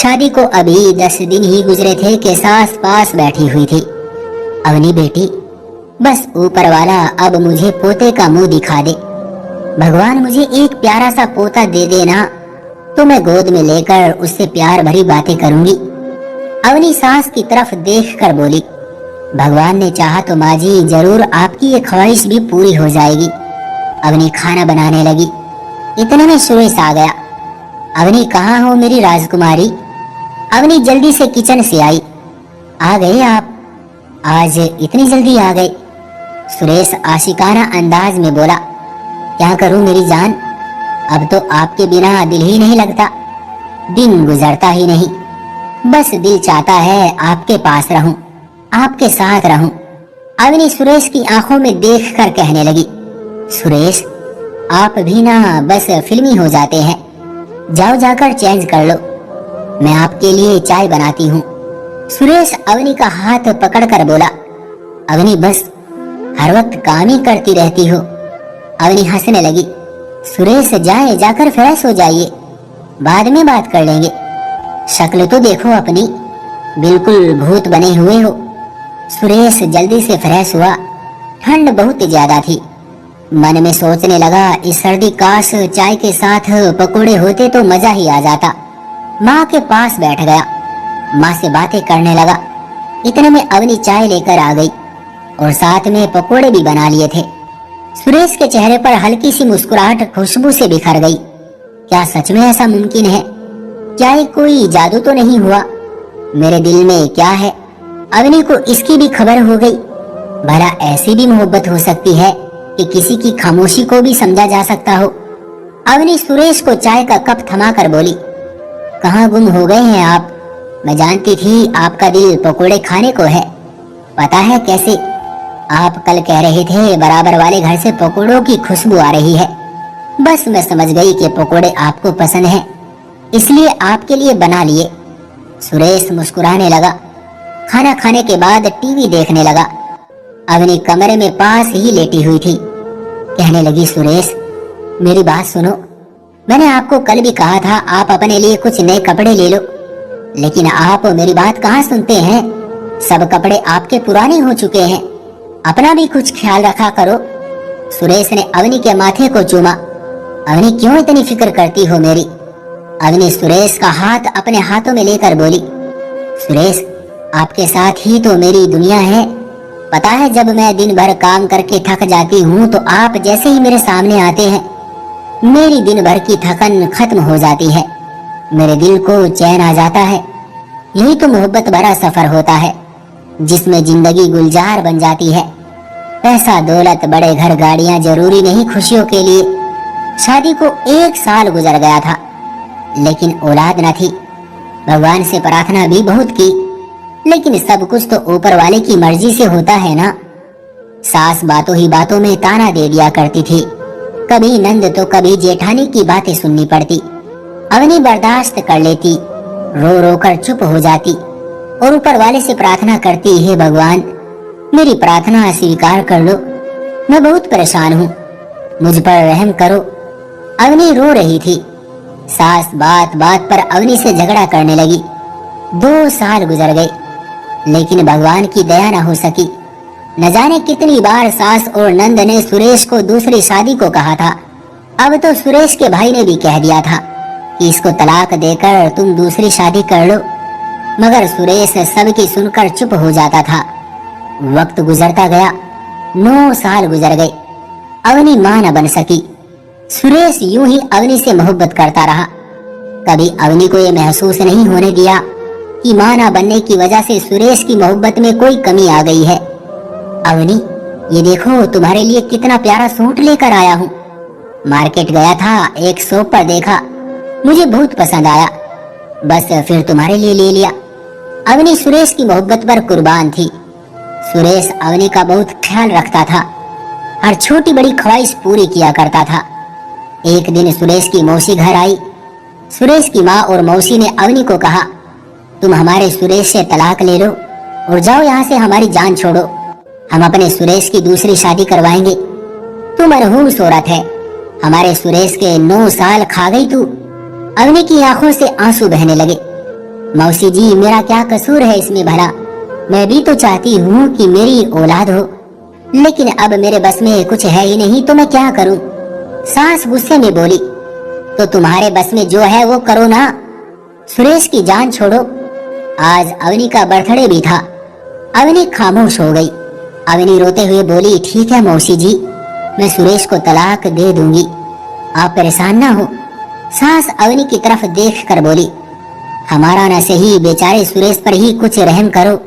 शादी को अभी 10 दिन ही गुजरे थे कि सास पास बैठी हुई थी। अवनी बेटी, बस ऊपर वाला अब मुझे पोते का मुंह दिखा दे। भगवान मुझे एक प्यारा सा पोता दे देना तो मैं गोद में लेकर उससे प्यार भरी बातें करूंगी। अवनी सास की तरफ देख कर बोली, भगवान ने चाहा तो माँ जी जरूर आपकी ये ख्वाहिश भी पूरी हो जाएगी। अवनी खाना बनाने लगी। इतने में सुरेश आ गया। अवनी, कहाँ हो मेरी राजकुमारी? अवनी जल्दी से किचन से आई। आ गए आप? आज इतनी जल्दी आ गए? सुरेश आशिकाना अंदाज में बोला। क्या करूं मेरी जान, अब तो आपके बिना दिल ही नहीं लगता, दिन गुजरता ही नहीं। बस दिल चाहता है आपके पास रहूं, आपके साथ रहूं। अवनी सुरेश की आंखों में देखकर कहने लगी, सुरेश आप भी ना बस फिल्मी हो जाते हैं। जाओ जाकर चेंज कर लो, मैं आपके लिए चाय बनाती हूँ। सुरेश अवनी का हाथ पकड़कर बोला, अवनी बस हर वक्त काम ही करती रहती हो। अवनी हंसने लगी। सुरेश जाए, जाकर फ्रेश हो जाइए, बाद में बात कर लेंगे। शक्ल तो देखो अपनी, बिल्कुल भूत बने हुए हो। सुरेश जल्दी से फ्रेश हुआ। ठंड बहुत ज्यादा थी। मन में सोचने लगा, इस सर्दी काश चाय के साथ पकोड़े होते तो मजा ही आ जाता। माँ के पास बैठ गया, माँ से बातें करने लगा। इतने में अवनी चाय लेकर आ गई और साथ में पकोड़े भी बना लिए थे। सुरेश के चेहरे पर हल्की सी मुस्कुराहट खुशबू से बिखर गई। क्या सच में ऐसा मुमकिन है? क्या ये कोई जादू तो नहीं हुआ? मेरे दिल में क्या है? अवनी को इसकी भी खबर हो गई। भला ऐसी भी मोहब्बत हो सकती है कि किसी की खामोशी को भी समझा जा सकता हो। अवनी सुरेश को चाय का कप थमाकर बोली, कहाँ गुम हो गए हैं आप? मैं जानती थी आपका दिल पकोड़े खाने को है। पता है कैसे? आप कल कह रहे थे बराबर वाले घर से पकोड़ों की खुशबू आ रही है। बस मैं समझ गई कि पकोड़े आपको पसंद हैं, इसलिए आपके लिए बना लिए। सुरेश मुस्कुराने लगा। खाना खाने के बाद टीवी देखने लगा। अवनी कमरे में पास ही लेटी हुई थी। कहने लगी, सुरेश मेरी बात सुनो। मैंने आपको कल भी कहा था आप अपने लिए कुछ नए कपड़े ले लो, लेकिन आप मेरी बात कहाँ सुनते हैं। सब कपड़े आपके पुराने हो चुके हैं, अपना भी कुछ ख्याल रखा करो। सुरेश ने अवनी के माथे को चूमा। अवनी, क्यों इतनी फिक्र करती हो मेरी? अवनी सुरेश का हाथ अपने हाथों में लेकर बोली, सुरेश आपके साथ ही तो मेरी दुनिया है। पता है जब मैं दिन भर काम करके थक जाती हूँ तो आप जैसे ही मेरे सामने आते हैं मेरी दिन भर की थकन खत्म हो जाती है, मेरे दिल को चैन आ जाता है। यही तो मोहब्बत भरा सफर होता है जिसमें जिंदगी गुलजार बन जाती है। पैसा दौलत बड़े घर गाड़ियां जरूरी नहीं खुशियों के लिए। शादी को 1 साल गुजर गया था लेकिन औलाद न थी। भगवान से प्रार्थना भी बहुत की, लेकिन सब कुछ तो ऊपर वाले की मर्जी से होता है ना। सास बातों ही बातों में ताना दे दिया करती थी। कभी नंद तो कभी जेठानी की बातें सुननी पड़ती। अवनी बर्दाश्त कर लेती, रो रो कर चुप हो जाती और ऊपर वाले से प्रार्थना करती, हे भगवान मेरी प्रार्थना स्वीकार कर लो, मैं बहुत परेशान हूँ, मुझ पर रहम करो। अवनी रो रही थी। सास बात बात पर अवनी से झगड़ा करने लगी। 2 साल गुजर गए लेकिन भगवान की दया न हो सकी। न जाने कितनी बार सास और नंद ने सुरेश को दूसरी शादी को कहा था। अब तो सुरेश के भाई ने भी कह दिया था कि इसको तलाक देकर तुम दूसरी शादी कर लो, मगर सुरेश सबकी सुनकर चुप हो जाता था। वक्त गुजरता गया। 9 साल गुजर गए। अवनी मां न बन सकी। सुरेश यूं ही अवनी से मोहब्बत करता रहा। कभी अवनी को यह महसूस नहीं होने दिया कि मां न बनने की वजह से सुरेश की मोहब्बत में कोई कमी आ गई है। अवनी, ये देखो तुम्हारे लिए कितना प्यारा सूट लेकर आया हूँ। मार्केट गया था, एक शॉप पर देखा, मुझे बहुत पसंद आया, बस फिर तुम्हारे लिए ले लिया। अवनी सुरेश की मोहब्बत पर कुर्बान थी। सुरेश अवनी का बहुत ख्याल रखता था, हर छोटी बड़ी ख्वाहिश पूरी किया करता था। एक दिन सुरेश की मौसी घर आई। सुरेश की माँ और मौसी ने अवनी को कहा, तुम हमारे सुरेश से तलाक ले लो और जाओ यहाँ से, हमारी जान छोड़ो, हम अपने सुरेश की दूसरी शादी करवाएंगे। तू मरहूम औरत है, हमारे सुरेश के 9 साल खा गई तू। अवनी की आंखों से आंसू बहने लगे। मौसी जी, मेरा क्या कसूर है इसमें भला? मैं भी तो चाहती हूँ कि मेरी औलाद हो, लेकिन अब मेरे बस में कुछ है ही नहीं, तो मैं क्या करूँ? सास गुस्से में बोली, तो तुम्हारे बस में जो है वो करो ना। सुरेश की जान छोड़ो। आज अवनी का बर्थडे भी था। अवनी खामोश हो गई। अवनी रोते हुए बोली, ठीक है मौसी जी, मैं सुरेश को तलाक दे दूंगी, आप परेशान ना हो। सास अवनी की तरफ देख कर बोली, हमारा न सही बेचारे सुरेश पर ही कुछ रहम करो।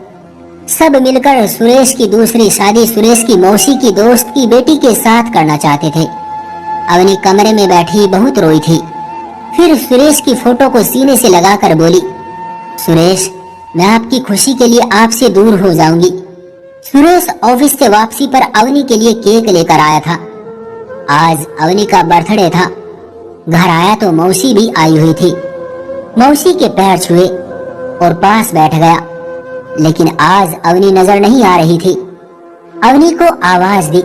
सब मिलकर सुरेश की दूसरी शादी सुरेश की मौसी की दोस्त की बेटी के साथ करना चाहते थे। अवनी कमरे में बैठी बहुत रोई थी। फिर सुरेश की फोटो को सीने से लगाकर बोली, सुरेश, मैं आपकी खुशी के लिए आपसे दूर हो जाऊंगी। सुरेश ऑफिस से वापसी पर अवनी के लिए केक लेकर आया था। आज अवनी का बर्थडे था। घर आया तो मौसी भी आई हुई थी। मौसी के पैर छुए और पास बैठ गया, लेकिन आज अवनी नजर नहीं आ रही थी। अवनी को आवाज दी,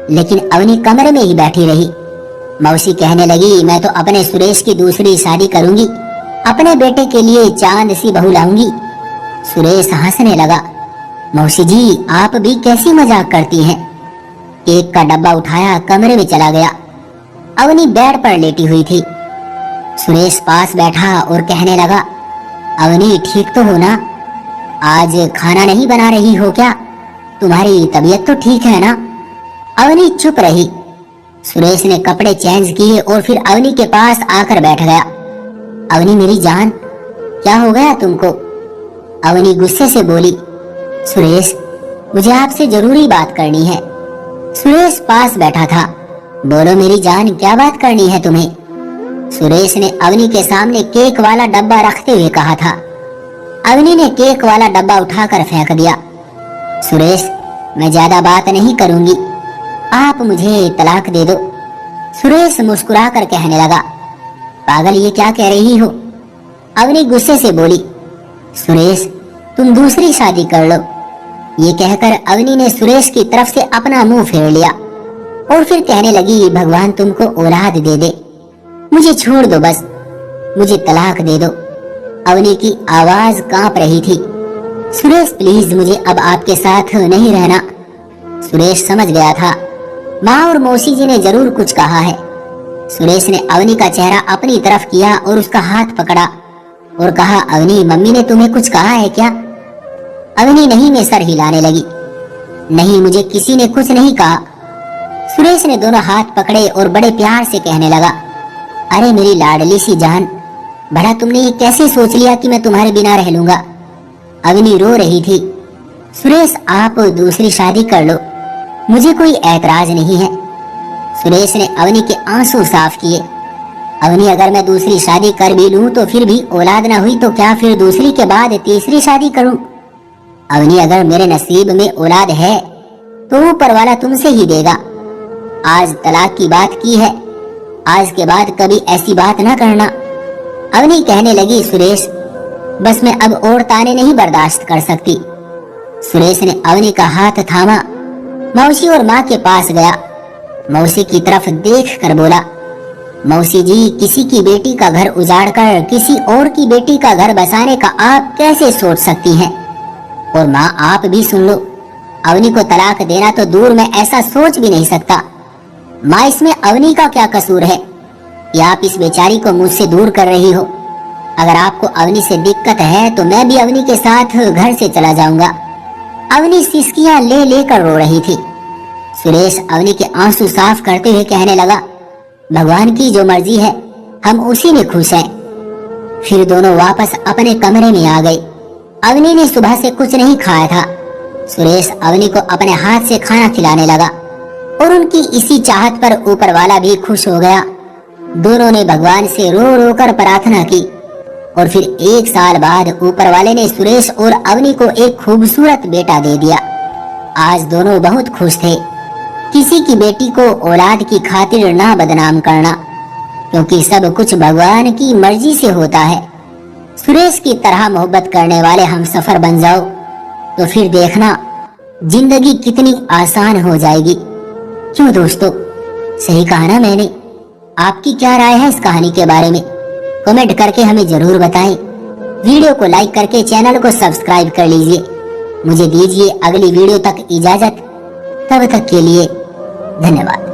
लेकिन अवनी कमरे में ही बैठी रही। मौसी कहने लगी, मैं तो अपने सुरेश की दूसरी शादी करूंगी, अपने बेटे के लिए चांद सी बहू लाऊंगी। सुरेश हंसने लगा, मौसी जी, आप भी कैसी मजाक करती हैं। केक का डब्बा उठाया, कमरे में चला गया। अवनी बेड पर लेटी हुई थी। सुरेश पास बैठा और कहने लगा, अवनी, ठीक तो हो ना? आज खाना नहीं बना रही हो क्या? तुम्हारी तबीयत तो ठीक है ना? अवनी चुप रही। सुरेश ने कपड़े चेंज किए और फिर अवनी के पास आकर बैठ गया। अवनी मेरी जान, क्या हो गया तुमको? अवनी गुस्से से बोली, सुरेश, मुझे आपसे जरूरी बात करनी है। सुरेश पास बैठा था। बोलो मेरी जान, क्या बात करनी है तुम्हें? सुरेश ने अवनी के सामने केक वाला डब्बा रखते हुए कहा था। अवनी ने केक वाला डब्बा उठाकर फेंक दिया। सुरेश, मैं ज्यादा बात नहीं करूंगी, आप मुझे तलाक दे दो। सुरेश मुस्कुराकर कहने लगा, पागल, ये क्या कह रही हो? अवनी गुस्से से बोली, सुरेश, तुम दूसरी शादी कर लो। ये कहकर अवनी ने सुरेश की तरफ से अपना मुंह फेर लिया और फिर कहने लगी, भगवान तुमको औलाद दे दे, मुझे छोड़ दो, बस मुझे तलाक दे दो। अवनी की आवाज कांप रही थी। सुरेश, प्लीज, मुझे अब आपके साथ नहीं रहना। सुरेश समझ गया था, माँ और मौसी जी ने जरूर कुछ कहा है। सुरेश ने अवनी का चेहरा अपनी तरफ किया और उसका हाथ पकड़ा और कहा, अवनी, मम्मी ने तुम्हें कुछ कहा है क्या? अवनी नहीं में सर हिलाने लगी। नहीं, मुझे किसी ने कुछ नहीं कहा। सुरेश ने दोनों हाथ पकड़े और बड़े प्यार से कहने लगा, अरे मेरी लाडली सी जान, भला तुमने ये कैसे सोच लिया कि मैं तुम्हारे बिना रह लूंगा? अवनी रो रही थी। सुरेश, आप दूसरी शादी कर लो, मुझे कोई ऐतराज नहीं है। सुरेश ने अवनी के आंसू साफ किए। अवनी, अगर मैं दूसरी शादी कर भी लूं तो फिर भी औलाद ना हुई तो क्या फिर दूसरी के बाद तीसरी शादी करूं? अवनी, अगर मेरे नसीब में औलाद है तो ऊपर वाला तुमसे ही देगा। आज तलाक की बात की है, आज के बाद कभी ऐसी बात ना करना। अवनी कहने लगी, सुरेश, बस मैं अब और ताने नहीं बर्दाश्त कर सकती। सुरेश ने अवनी का हाथ थामा, मौसी और माँ के पास गया। मौसी की तरफ देख कर बोला, मौसी जी, किसी की बेटी का घर उजाड़कर किसी और की बेटी का घर बसाने का आप कैसे सोच सकती हैं? और माँ, आप भी सुन लो, अवनी को तलाक देना तो दूर, मैं ऐसा सोच भी नहीं सकता। माँ, इसमें अवनी का क्या कसूर है कि आप इस बेचारी को मुझसे दूर कर रही हो? अगर आपको अवनी से दिक्कत है तो मैं भी अवनी के साथ घर से चला जाऊंगा। अवनी सिसकियां ले लेकर रो रही थी। सुरेश अवनी के आंसू साफ करते हुए कहने लगा, भगवान की जो मर्जी है, हम उसी में खुश हैं। फिर दोनों वापस अपने कमरे में आ गए। अवनी ने सुबह से कुछ नहीं खाया था। सुरेश अवनी को अपने हाथ से खाना खिलाने लगा और उनकी इसी चाहत पर ऊपर वाला भी खुश हो गया। दोनों ने भगवान से रो रो कर प्रार्थना की और फिर 1 साल बाद ऊपर वाले ने सुरेश और अवनी को एक खूबसूरत बेटा दे दिया। आज दोनों बहुत खुश थे। किसी की बेटी को औलाद की खातिर ना बदनाम करना, क्योंकि सब कुछ भगवान की मर्जी से होता है। सुरेश की तरह मोहब्बत करने वाले हम सफर बन जाओ तो फिर देखना जिंदगी कितनी आसान हो जाएगी। क्यों दोस्तों, सही कहा ना मैंने? आपकी क्या राय है इस कहानी के बारे में? कमेंट करके हमें जरूर बताएं। वीडियो को लाइक करके चैनल को सब्सक्राइब कर लीजिए। मुझे दीजिए अगली वीडियो तक इजाजत। तब तक के लिए धन्यवाद।